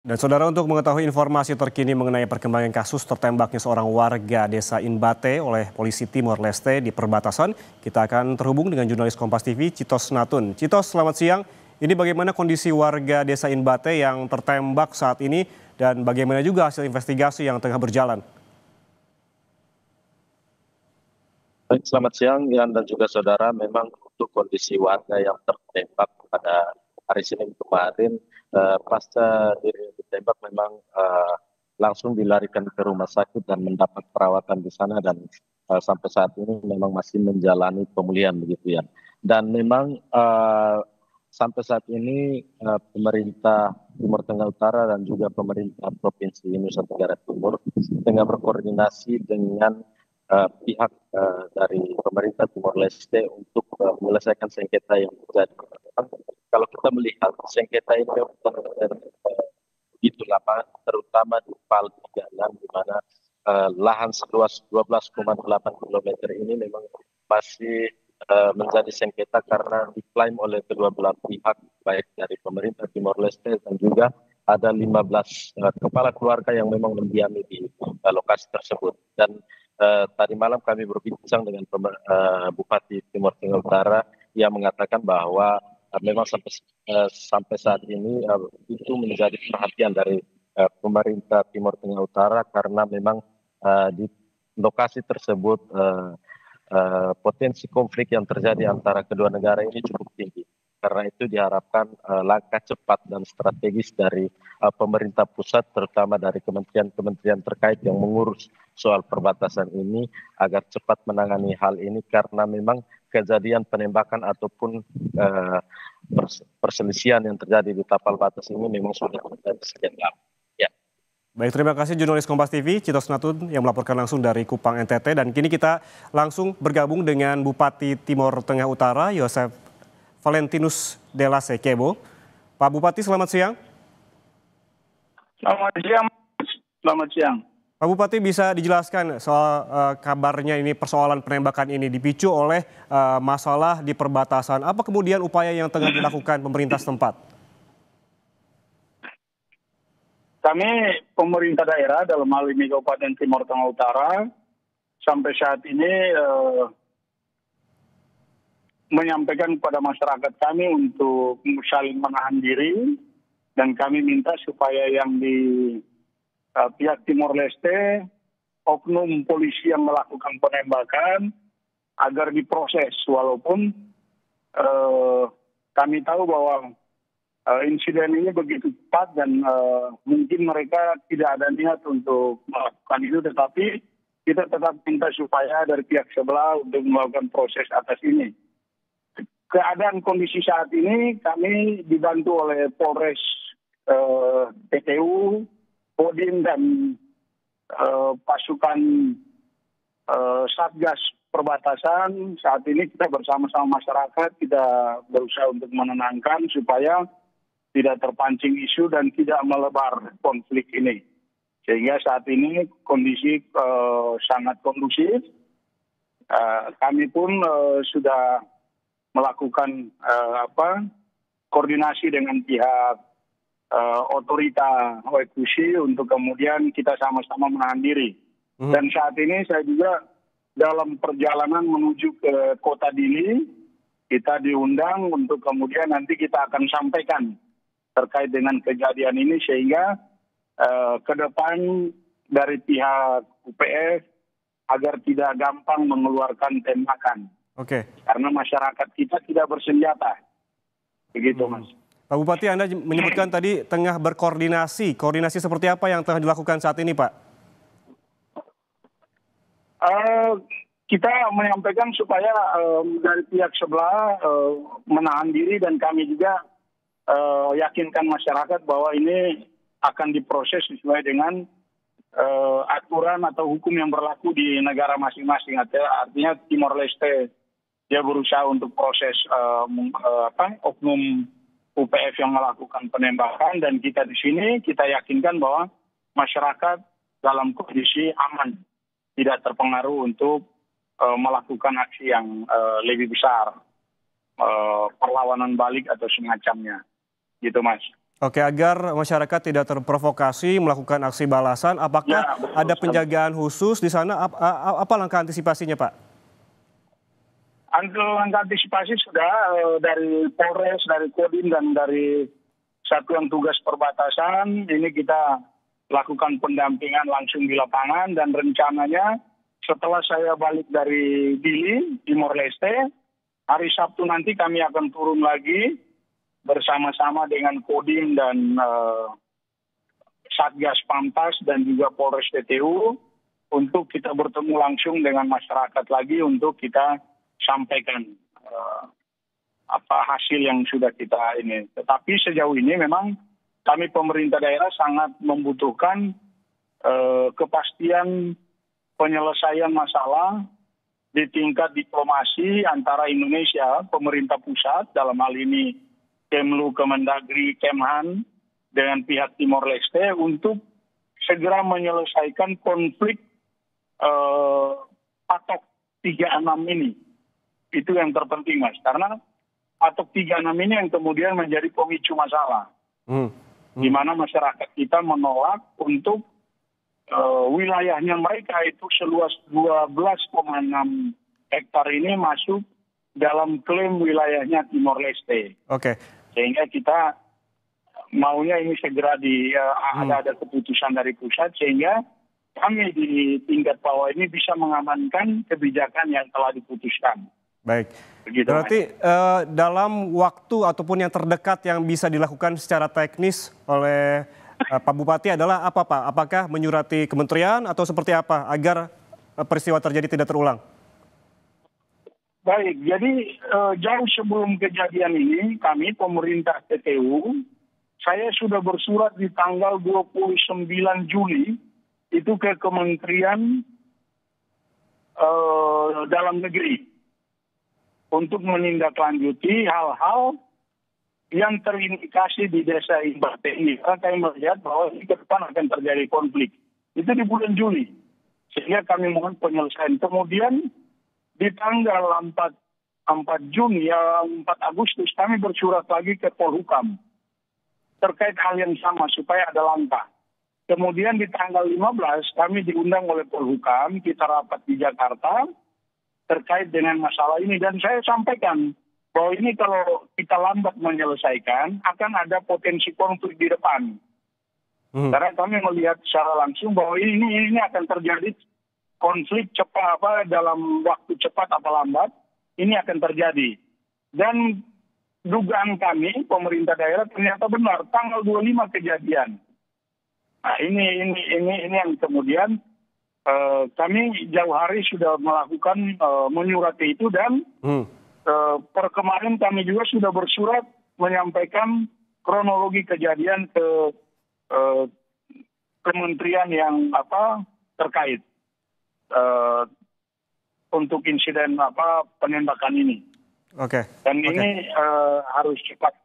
Dan saudara, untuk mengetahui informasi terkini mengenai perkembangan kasus tertembaknya seorang warga desa Inbate oleh polisi Timor Leste di perbatasan, kita akan terhubung dengan jurnalis Kompas TV Citos Natun. Citos, selamat siang. Ini bagaimana kondisi warga desa Inbate yang tertembak saat ini dan bagaimana juga hasil investigasi yang tengah berjalan? Baik, selamat siang Yan dan juga saudara. Memang untuk kondisi warga yang tertembak pada hari Senin kemarin, pasca diri ditembak memang langsung dilarikan ke rumah sakit dan mendapat perawatan di sana, dan sampai saat ini memang masih menjalani pemulihan begitu ya. Dan memang sampai saat ini pemerintah Timur Tengah Utara dan juga pemerintah Provinsi Nusa Tenggara Timur tengah berkoordinasi dengan pihak dari pemerintah Timor Leste untuk menyelesaikan sengketa yang terjadi. Kalau kita melihat sengketa ini memang begitu lama, terutama di Pal 36, di mana lahan seluas 12,8 km ini memang masih menjadi sengketa karena diklaim oleh kedua belah pihak, baik dari pemerintah Timor Leste dan juga ada 15 kepala keluarga yang memang mendiami di lokasi tersebut. Dan tadi malam kami berbincang dengan Bupati Timur Tengah Utara yang mengatakan bahwa memang sampai saat ini itu menjadi perhatian dari pemerintah Timur Tengah Utara, karena memang di lokasi tersebut potensi konflik yang terjadi antara kedua negara ini cukup tinggi. Karena itu diharapkan langkah cepat dan strategis dari pemerintah pusat, terutama dari kementerian-kementerian terkait yang mengurus soal perbatasan ini, agar cepat menangani hal ini, karena memang kejadian penembakan ataupun perselisihan yang terjadi di tapal batas ini memang sudah terjadi sejak lama. Ya. Baik, terima kasih jurnalis Kompas TV Citos Natun yang melaporkan langsung dari Kupang, NTT. Dan kini kita langsung bergabung dengan Bupati Timor Tengah Utara, Yosef Valentinus Della Sekebo. Pak Bupati, selamat siang. Selamat siang. Selamat siang. Pak Bupati, bisa dijelaskan soal kabarnya ini persoalan penembakan ini dipicu oleh masalah di perbatasan. Apa kemudian upaya yang tengah dilakukan pemerintah setempat? Kami pemerintah daerah dalam hal ini Kabupaten Timor Tengah Utara sampai saat ini menyampaikan kepada masyarakat kami untuk saling menahan diri, dan kami minta supaya yang di pihak Timor Leste, oknum polisi yang melakukan penembakan agar diproses, walaupun kami tahu bahwa insiden ini begitu cepat dan mungkin mereka tidak ada niat untuk melakukan itu, tetapi kita tetap minta supaya dari pihak sebelah untuk melakukan proses atas ini. Keadaan kondisi saat ini kami dibantu oleh Polres PTU, Kodim, dan pasukan Satgas Perbatasan. Saat ini kita bersama-sama masyarakat, kita berusaha untuk menenangkan supaya tidak terpancing isu dan tidak melebar konflik ini. Sehingga saat ini kondisi sangat kondusif. Kami pun sudah melakukan koordinasi dengan pihak otorita OECUSI untuk kemudian kita sama-sama menahan diri. Dan saat ini saya juga dalam perjalanan menuju ke Kota Dili, kita diundang untuk kemudian nanti kita akan sampaikan terkait dengan kejadian ini, sehingga ke depan dari pihak UPF agar tidak gampang mengeluarkan tembakan. Oke. Karena masyarakat kita tidak bersenjata. Begitu, Mas. Pak Bupati, Anda menyebutkan tadi tengah berkoordinasi. Koordinasi seperti apa yang tengah dilakukan saat ini, Pak? Kita menyampaikan supaya dari pihak sebelah menahan diri, dan kami juga yakinkan masyarakat bahwa ini akan diproses sesuai dengan aturan atau hukum yang berlaku di negara masing-masing. Artinya Timor Leste dia berusaha untuk proses oknum UPF yang melakukan penembakan, dan kita di sini kita yakinkan bahwa masyarakat dalam kondisi aman, tidak terpengaruh untuk melakukan aksi yang lebih besar, perlawanan balik atau semacamnya. Gitu, Mas. Oke, agar masyarakat tidak terprovokasi melakukan aksi balasan, apakah Ya, betul ada sekali. penjagaan khusus di sana? Apa langkah antisipasinya, Pak? Langkah antisipasi sudah dari Polres, dari Kodim, dan dari Satuan Tugas Perbatasan. Ini kita lakukan pendampingan langsung di lapangan, dan rencananya setelah saya balik dari Dili, Timor Leste, hari Sabtu nanti kami akan turun lagi bersama-sama dengan Kodim dan Satgas Pamtas dan juga Polres TTU untuk kita bertemu langsung dengan masyarakat lagi untuk kita sampaikan hasil yang sudah kita ini. Tetapi sejauh ini memang kami pemerintah daerah sangat membutuhkan kepastian penyelesaian masalah di tingkat diplomasi antara Indonesia, pemerintah pusat, dalam hal ini Kemlu, Kemendagri, Kemhan, dengan pihak Timor Leste untuk segera menyelesaikan konflik patok 36 ini. Itu yang terpenting, Mas. Karena patok 36 ini yang kemudian menjadi pemicu masalah. Di mana masyarakat kita menolak untuk wilayahnya mereka itu seluas 12,6 hektar ini masuk dalam klaim wilayahnya Timor Leste. Oke. Sehingga kita maunya ini segera ada keputusan dari pusat, sehingga kami di tingkat bawah ini bisa mengamankan kebijakan yang telah diputuskan. Baik. Begitu, Berarti dalam waktu ataupun yang terdekat yang bisa dilakukan secara teknis oleh Pak Bupati adalah apa, Pak? Apakah menyurati kementerian atau seperti apa agar peristiwa terjadi tidak terulang? Baik, jadi jauh sebelum kejadian ini, kami pemerintah TTU, saya sudah bersurat di tanggal 29 Juli itu ke Kementerian Dalam Negeri untuk menindaklanjuti hal-hal yang terindikasi di desa Imbate ini. Karena kami melihat bahwa ini ke depan akan terjadi konflik. Itu di bulan Juli. Sehingga kami mohon penyelesaian. Kemudian di tanggal 4 Juni, 4 Agustus, kami bersurat lagi ke Polhukam terkait hal yang sama supaya ada langkah. Kemudian di tanggal 15 kami diundang oleh Polhukam, kita rapat di Jakarta terkait dengan masalah ini. Dan saya sampaikan bahwa ini kalau kita lambat menyelesaikan akan ada potensi konflik di depan. Karena kami melihat secara langsung bahwa ini akan terjadi konflik cepat dalam waktu cepat apa lambat ini akan terjadi. Dan dugaan kami pemerintah daerah ternyata benar, tanggal 25 kejadian. Nah, ini yang kemudian kami jauh hari sudah melakukan menyurati itu, dan per kemarin kami juga sudah bersurat menyampaikan kronologi kejadian ke kementerian yang terkait untuk insiden penembakan ini. Oke. Dan ini harus cepat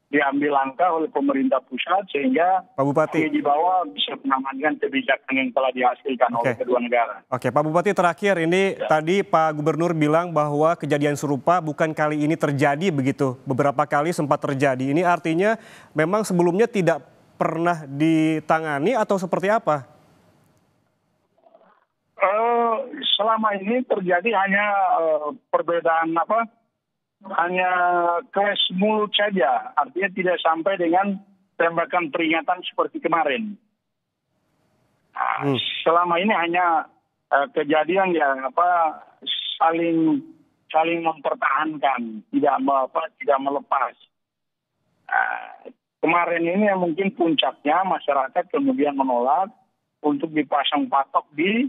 diambil langkah oleh pemerintah pusat sehingga Pak Bupati di bawah bisa mengamankan kebijakan yang telah dihasilkan oleh kedua negara. Oke, Pak Bupati, terakhir ini tadi Pak Gubernur bilang bahwa kejadian serupa bukan kali ini terjadi begitu. Beberapa kali sempat terjadi. Ini artinya memang sebelumnya tidak pernah ditangani atau seperti apa? Selama ini terjadi hanya perbedaan hanya clash mulut saja, artinya tidak sampai dengan tembakan peringatan seperti kemarin. Selama ini hanya kejadian yang saling mempertahankan, tidak melepas. Kemarin ini yang mungkin puncaknya masyarakat kemudian menolak untuk dipasang patok di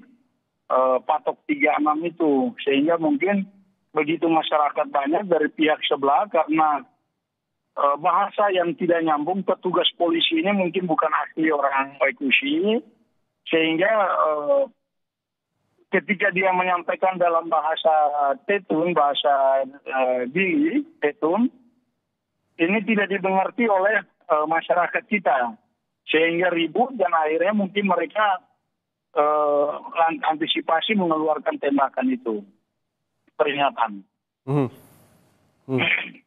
patok 36 itu, sehingga mungkin begitu masyarakat banyak dari pihak sebelah karena bahasa yang tidak nyambung, petugas polisi ini mungkin bukan asli orang Waikusi, sehingga ketika dia menyampaikan dalam bahasa Tetun, bahasa Dili, Tetun, ini tidak dimengerti oleh masyarakat kita, sehingga ribut dan akhirnya mungkin mereka antisipasi mengeluarkan tembakan itu, peringatan.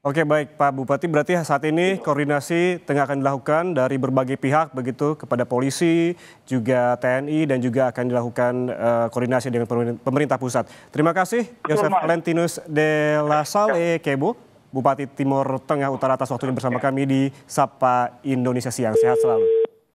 Oke, baik Pak Bupati, berarti saat ini koordinasi tengah akan dilakukan dari berbagai pihak begitu kepada polisi, juga TNI dan juga akan dilakukan koordinasi dengan pemerintah pusat. Terima kasih Yosef Valentinus de la Salle Kebo, Bupati Timur Tengah Utara atas waktunya bersama kami di Sapa Indonesia Siang. Sehat selalu.